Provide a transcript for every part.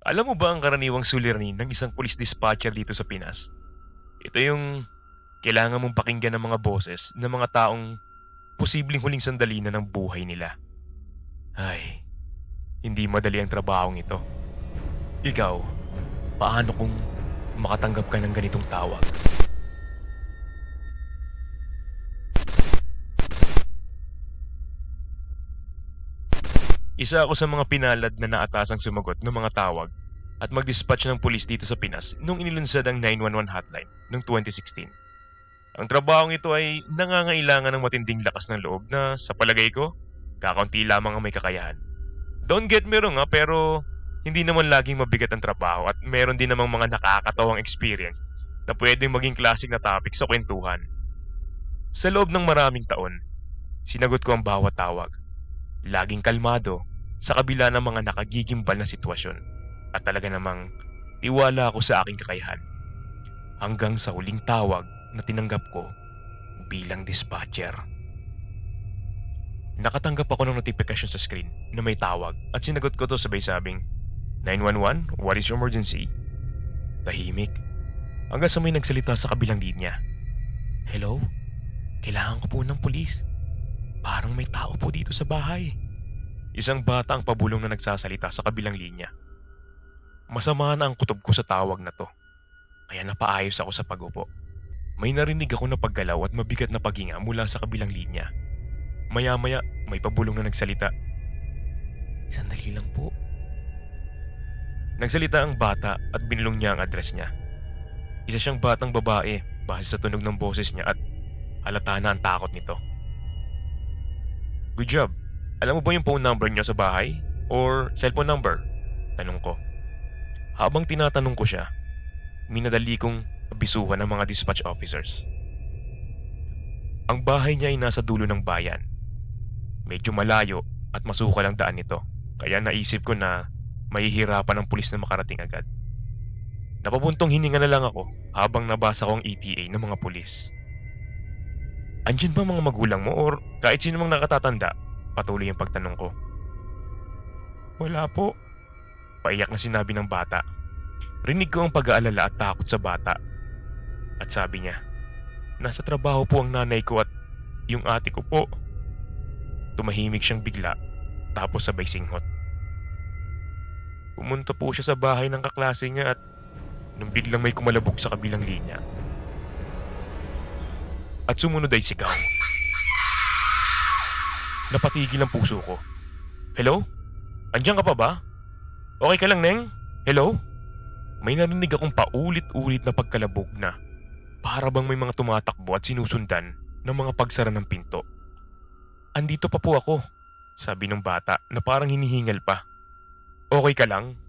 Alam mo ba ang karaniwang suliranin ng isang police dispatcher dito sa Pinas? Ito yung kailangan mong pakinggan ng mga boses ng mga taong posibleng huling sandali na ng buhay nila. Ay, hindi madali ang trabahong ito. Ikaw, paano kung makatanggap ka ng ganitong tawag? Isa ako sa mga pinalad na naatasang sumagot ng mga tawag at mag-dispatch ng pulis dito sa Pinas nung inilunsad ang 911 hotline noong 2016. Ang trabahong ito ay nangangailangan ng matinding lakas ng loob na sa palagay ko, kakaunti lamang ang may kakayahan. Don't get me wrong pero hindi naman laging mabigat ang trabaho at meron din namang mga nakakatawang experience na pwedeng maging classic na topic sa kwentuhan. Sa loob ng maraming taon, sinagot ko ang bawat tawag. Laging kalmado sa kabila ng mga nakagigimbal na sitwasyon at talaga namang tiwala ako sa aking kakayahan. Hanggang sa huling tawag na tinanggap ko bilang dispatcher. Nakatanggap ako ng notification sa screen na may tawag at sinagot ko to sabay sabing, 911, what is your emergency? Tahimik. Hanggang sa may nagsalita sa kabilang linya. Hello? Kailangan ko po ng pulis. Parang may tao po dito sa bahay. Isang bata ang pabulong na nagsasalita sa kabilang linya. Masama na ang kutob ko sa tawag na to. Kaya napaayos ako sa pagupo. May narinig ako na paggalaw at mabigat na paghinga mula sa kabilang linya. Maya-maya, may pabulong na nagsalita. Sandali lang po. Nagsalita ang bata at binulong niya ang address niya. Isa siyang batang babae base sa tunog ng boses niya at halata na ang takot nito. Good job. Alam mo ba yung phone number niyo sa bahay? Or cellphone number? Tanong ko. Habang tinatanong ko siya, minadali kong abisuhan ng mga dispatch officers. Ang bahay niya ay nasa dulo ng bayan. Medyo malayo at masukal ang daan nito, kaya naisip ko na mahihirapan ang pulis na makarating agad. Napabuntong hininga na lang ako habang nabasa ko ang ETA ng mga pulis. Andiyan ba mga magulang mo or kahit sino mang nakatatanda? Patuloy ang pagtanong ko. Wala po. Paiyak na sinabi ng bata. Rinig ko ang pag-aalala at takot sa bata. At sabi niya, nasa trabaho po ang nanay ko at yung ate ko po. Tumahimik siyang bigla tapos sabay singhot. Pumunta po siya sa bahay ng kaklase niya at nung biglang may kumalabog sa kabilang linya. At sumunod ay sigaw. Napatigil ang puso ko. Hello? Andiyan ka pa ba? Okay ka lang, Neng? Hello? May narinig akong paulit-ulit na pagkalabog na para bang may mga tumatakbo at sinusundan ng mga pagsara ng pinto. Andito pa po ako, sabi ng bata na parang hinihingal pa. Okay ka lang?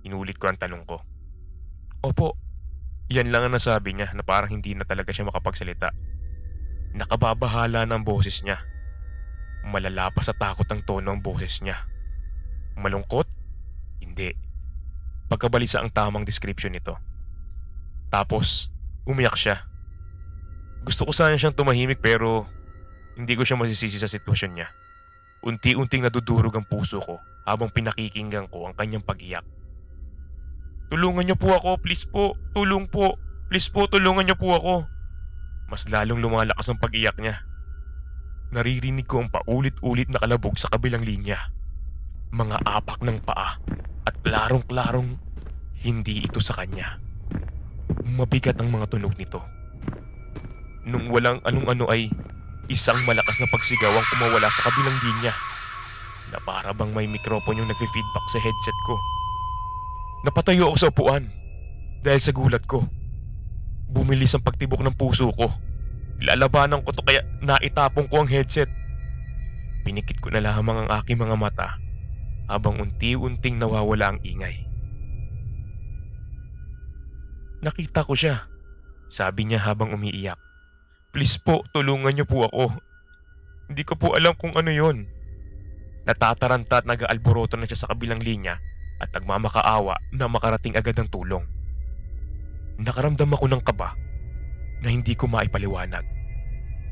Inulit ko ang tanong ko. Opo. Yan lang ang nasabi niya na parang hindi na talaga siya makapagsalita. Nakababahala na ang boses niya. Malala pa sa takot ang tono ang boses niya. Malungkot? Hindi. Pagkabalisa ang tamang description nito. Tapos, umiyak siya. Gusto ko sana siyang tumahimik pero hindi ko siya masisisi sa sitwasyon niya. Unti-unting nadudurog ang puso ko habang pinakikinggan ko ang kanyang pag-iyak. Tulungan niyo po ako, please po. Tulong po. Please po, tulungan niyo po ako. Mas lalong lumalakas ang pag-iyak niya. Naririnig ko ang paulit-ulit na kalabog sa kabilang linya. Mga apak ng paa at klarong-klarong hindi ito sa kanya. Mabigat ang mga tunog nito. Nung walang anong-ano ay isang malakas na pagsigaw ang kumawala sa kabilang linya na para bang may mikrofon yung nagfe-feedback sa headset ko. Napatayo ako sa upuan dahil sa gulat ko. Bumilis ang pagtibok ng puso ko. Lalabanan ko to kaya naitapong ko ang headset. Pinikit ko na lamang ang aking mga mata habang unti-unting nawawala ang ingay. Nakita ko siya, sabi niya habang umiiyak. Please po, tulungan niyo po ako. Hindi ko po alam kung ano yon. Natataranta at nag-aalboroto na siya sa kabilang linya at nagmamakaawa na makarating agad ang tulong. Nakaramdam ako ng kaba na hindi ko maipaliwanag.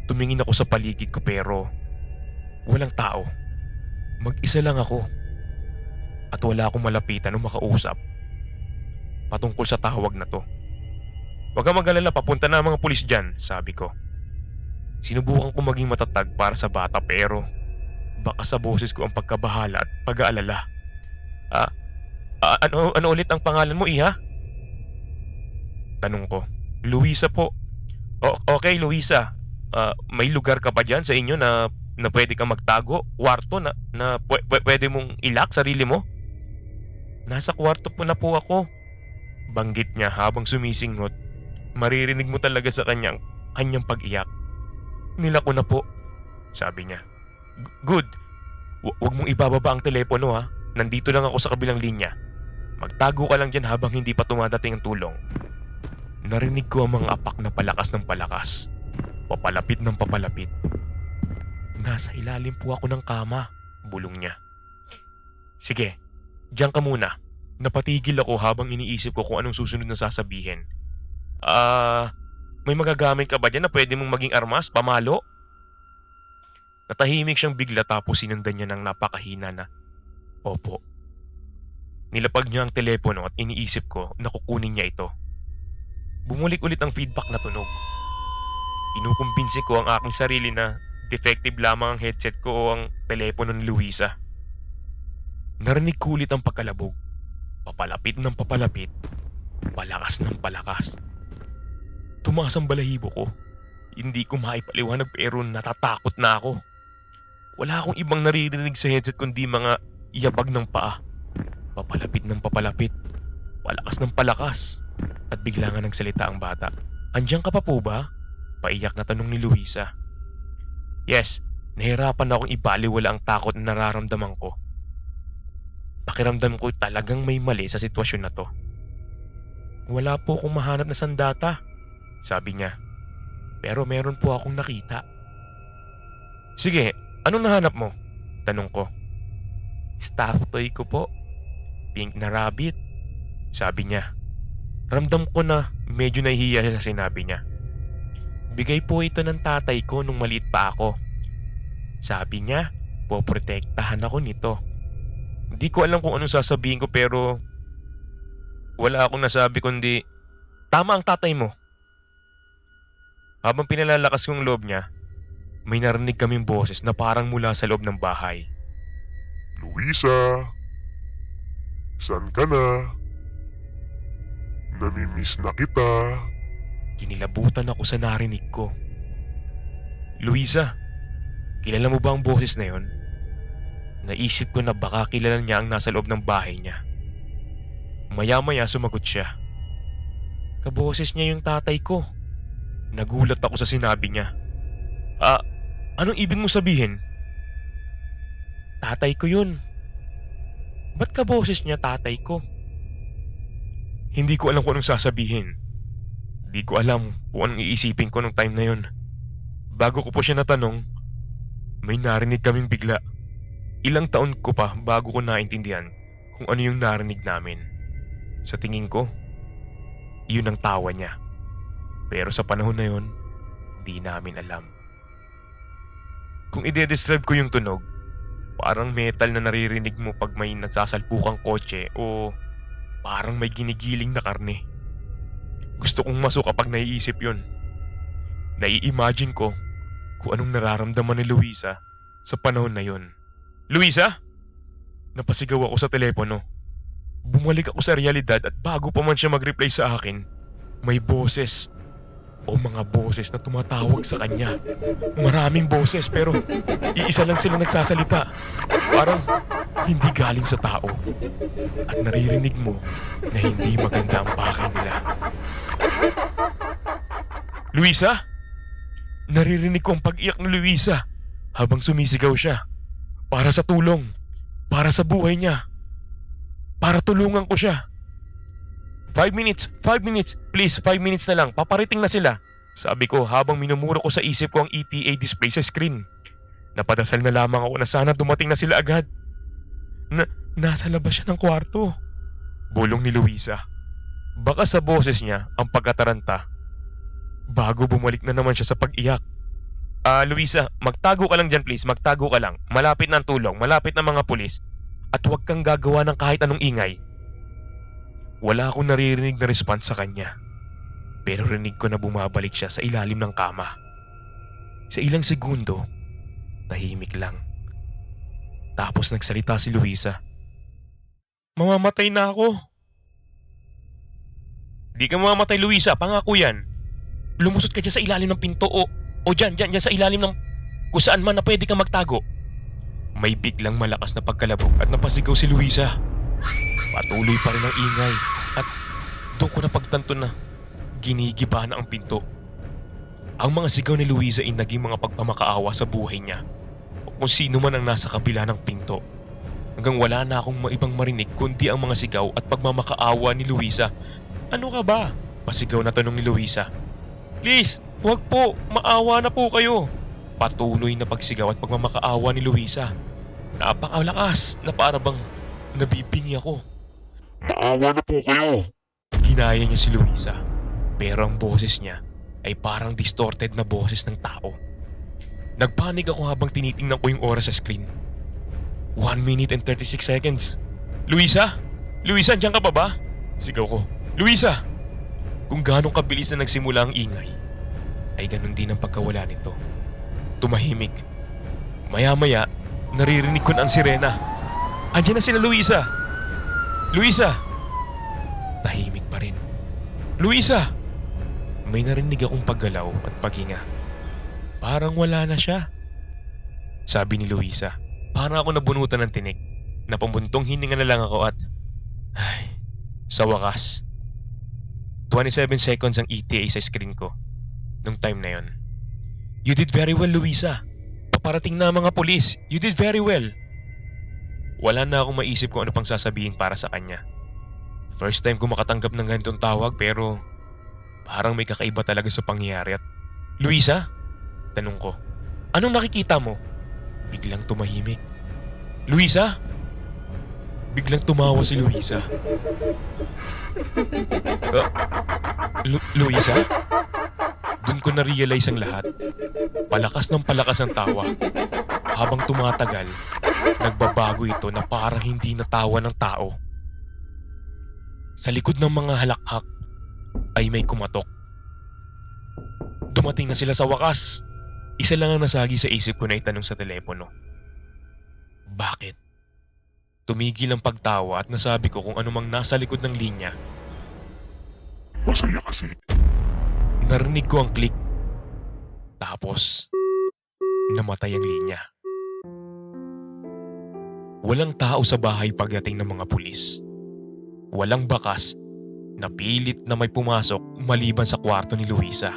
Tumingin ako sa paligid ko pero walang tao. Mag-isa lang ako. At wala akong malapitan o makausap patungkol sa tawag na to. Huwag kang mag-alala, papunta na ang mga pulis dyan, sabi ko. Sinubukan ko maging matatag para sa bata pero baka sa boses ko ang pagkabahala at pag-aalala. Ah, ano ulit ang pangalan mo, Iha? Tanong ko. Luisa po. Okay, Luisa. May lugar ka ba dyan sa inyo na pwede kang magtago? Kwarto na pwede mong ilak sarili mo? Nasa kwarto po na po ako. Banggit niya habang sumisinghot. Maririnig mo talaga sa kanyang pag-iyak. Nilako na po, sabi niya. Good. Huwag mong ibababa ang telepono ha. Nandito lang ako sa kabilang linya. Magtago ka lang dyan habang hindi pa tumadating ang tulong. Narinig ko ang mga apak na palakas ng palakas. Papalapit ng papalapit. Nasa ilalim po ako ng kama, bulong niya. Sige, diyan ka muna. Napatigil ako habang iniisip ko kung anong susunod na sasabihin. May magagamit ka ba dyan na pwede mong maging armas, pamalo? Natahimik siyang bigla tapos sinundan niya ng napakahina na, Opo. Nilapag niya ang telepono at iniisip ko na kukunin niya ito. Bumulik ulit ang feedback na tunog. Kinukumbinsi ko ang aking sarili na defective lamang ang headset ko o ang telepono ni Luisa. Narinig ko ulit ang pagkalabog. Papalapit ng papalapit. Palakas ng palakas. Tumaas ang balahibo ko. Hindi ko maipaliwanag pero natatakot na ako. Wala akong ibang naririnig sa headset kundi mga iyabag ng paa. Papalapit ng papalapit. Palakas ng palakas. At bigla nga nagsalita ang bata. Andiyan ka pa po ba? Paiyak na tanong ni Luisa. Yes, nahirapan akong ibaliwala ang takot na nararamdaman ko. Pakiramdam ko talagang may mali sa sitwasyon na to. Wala po akong mahanap na sandata, sabi niya. Pero meron po akong nakita. Sige, anong nahanap mo? Tanong ko. Stuffed toy ko po. Pink na rabbit, sabi niya. Ramdam ko na medyo nahihiya siya sa sinabi niya. Bigay po ito ng tatay ko nung maliit pa ako. Sabi niya, poprotektahan ako nito. Hindi ko alam kung anong sasabihin ko pero wala akong nasabi kundi tama ang tatay mo. Habang pinalalakas ko ang loob niya, may narinig kaming boses na parang mula sa loob ng bahay. Luisa, saan ka na? Namimiss na kita. Kinilabutan ako sa narinig ko. Luisa, kilala mo ba ang boses na yon? Naisip ko na baka kilala niya ang nasa loob ng bahay niya. Maya-maya sumagot siya. Kaboses niya yung tatay ko. Nagulat ako sa sinabi niya. Anong ibig mo sabihin? Tatay ko yun. Ba't kaboses niya tatay ko? Hindi ko alam kung anong sasabihin. Hindi ko alam kung anong iisipin ko nung time na yun. Bago ko po siya natanong, may narinig kaming bigla. Ilang taon ko pa bago ko naintindihan kung ano yung narinig namin. Sa tingin ko, yun ang tawa niya. Pero sa panahon na yun, di namin alam. Kung ide-describe ko yung tunog, parang metal na naririnig mo pag may nagsasalpukang kotse o parang may ginigiling na karne. Gusto kong masuka pag naiisip yun. Nai-imagine ko kung anong nararamdaman ni Luisa sa panahon na yun. Luisa? Napasigaw ako sa telepono. Bumalik ako sa realidad at bago pa man siya mag-reply sa akin, may boses o mga boses na tumatawag sa kanya. Maraming boses pero iisa lang sila nagsasalita. Parang hindi galing sa tao. At naririnig mo na hindi maganda ang pakay nila. Luisa? Naririnig ko ang pag-iyak ni Luisa habang sumisigaw siya. Para sa tulong. Para sa buhay niya. Para tulungan ko siya. 5 minutes, please 5 minutes na lang, paparating na sila. Sabi ko habang minumuro ko sa isip ko ang ETA display sa screen. Napadasal na lamang ako na sana dumating na sila agad. Nasa labas siya ng kwarto. Bulong ni Luisa. Baka sa boses niya ang pagkataranta. Bago bumalik na naman siya sa pag-iyak. Luisa, magtago ka lang dyan please, magtago ka lang. Malapit na ang tulong, malapit na mga pulis. At huwag kang gagawa ng kahit anong ingay. Wala akong naririnig na response sa kanya. Pero rinig ko na bumabalik siya sa ilalim ng kama. Sa ilang segundo, tahimik lang. Tapos nagsalita si Luisa. Mamamatay na ako. Di ka mamamatay, Luisa. Pangako yan. Lumusot ka dyan sa ilalim ng pinto o dyan sa ilalim ng kung saan man na pwede kang magtago. May biglang malakas na pagkalabog at napasigaw si Luisa. Patuloy pa rin ang ingay at doon ko napagtanto na ginigiba na ang pinto. Ang mga sigaw ni Luisa ay naging mga pagmamakaawa sa buhay niya o kung sino man ang nasa kabila ng pinto. Hanggang wala na akong maibang marinig kundi ang mga sigaw at pagmamakaawa ni Luisa. Ano ka ba? Pasigaw na tanong ni Luisa. Please, huwag po, maawa na po kayo. Patuloy na pagsigaw at pagmamakaawa ni Luisa. Napakalakas na para bang nabibingi ako. Maawa na po kayo. Ginaya niya si Luisa, pero ang boses niya ay parang distorted na boses ng tao. Nagpanig ako habang tinitingnan ko yung oras sa screen. 1 minute and 36 seconds. Luisa? Luisa, andiyan ka pa ba? Sigaw ko. Luisa! Kung ganong kabilis na nagsimula ang ingay, ay ganun din ang pagkawala nito. Tumahimik. Maya-maya, naririnig ko na ang sirena. Andiyan na sila, Luisa! Luisa! Tahimik pa rin. Luisa! May narinig akong paggalaw at paghinga. Parang wala na siya. Sabi ni Luisa. Parang ako nabunutan ng tinik. Napamuntong hininga na lang ako at sa wakas 27 seconds ang ETA sa screen ko nung time na yon. You did very well, Luisa. Paparating na ang mga pulis. You did very well. Wala na akong maisip kung ano pang sasabihin para sa kanya. First time ko makatanggap ng ganitong tawag pero parang may kakaiba talaga sa pangyayari at Luisa? Tanong ko. Anong nakikita mo? Biglang tumahimik. Luisa? Biglang tumawa si Luisa. Luisa? Doon ko na-realize ang lahat. Palakas ng palakas ang tawa. Habang tumatagal, nagbabago ito na parang hindi natawa ng tao. Sa likod ng mga halakhak ay may kumatok. Dumating na sila sa wakas. Isa lang ang nasagi sa isip ko na itanong sa telepono. Bakit? Tumigil ang pagtawa at nasabi ko kung anumang nasa likod ng linya. Masaya kasi. Narinig ko ang click. Tapos, namatay ang linya. Walang tao sa bahay pagdating ng mga pulis. Walang bakas na pilit na may pumasok maliban sa kwarto ni Luisa.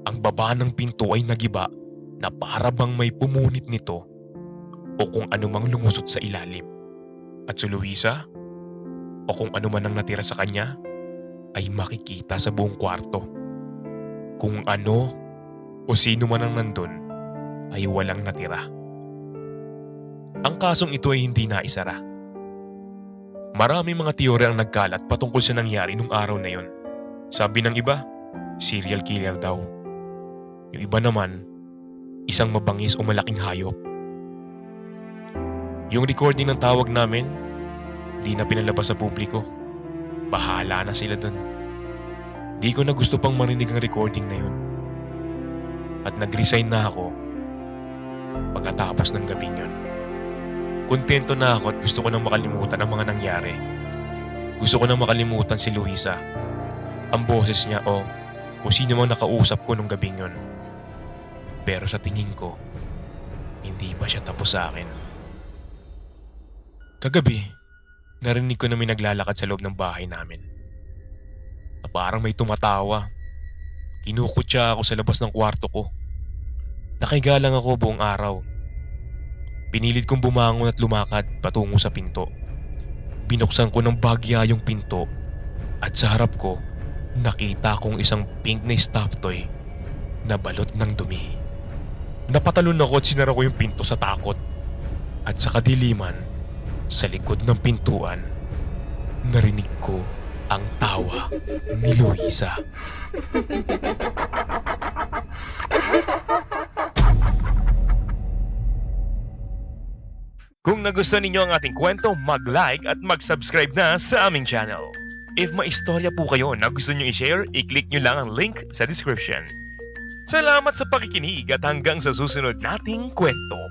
Ang baba ng pinto ay nagiba na para bang may pumunit nito o kung anumang lumusot sa ilalim. At si Luisa o kung anuman ang natira sa kanya ay makikita sa buong kwarto. Kung ano o sino man ang nandun ay walang natira. Ang kasong ito ay hindi naisara. Maraming mga teorya ang nagkalat patungkol sa nangyari nung araw na yon. Sabi ng iba, serial killer daw. Yung iba naman, isang mabangis o malaking hayop. Yung recording ng tawag namin, di na pinalabas sa publiko. Bahala na sila dun. Di ko na gusto pang marinig ang recording na yun. At nag-resign na ako pagkatapos ng gabing yun. Kontento na ako at gusto ko nang makalimutan ang mga nangyari. Gusto ko nang makalimutan si Luisa, ang boses niya o sino mang nakausap ko nung gabing yun. Pero sa tingin ko, hindi pa siya tapos sa akin. Kagabi, narinig ko na may naglalakad sa loob ng bahay namin. Na parang may tumatawa. Kinukutya ako sa labas ng kwarto ko. Nakahiga lang ako buong araw. Pinilit kong bumangon at lumakad patungo sa pinto. Binuksan ko ng bagya yung pinto at sa harap ko, nakita kong isang pink na stuffed toy na balot ng dumi. Napatalon ako at sinara ko yung pinto sa takot. At sa kadiliman, sa likod ng pintuan, narinig ko ang tawa ni Luisa. Kung nagustuhan ninyo ang ating kwento, mag-like at mag-subscribe na sa aming channel. If may istorya po kayo na gusto nyo i-share, i-click nyo lang ang link sa description. Salamat sa pakikinig at hanggang sa susunod nating kwento.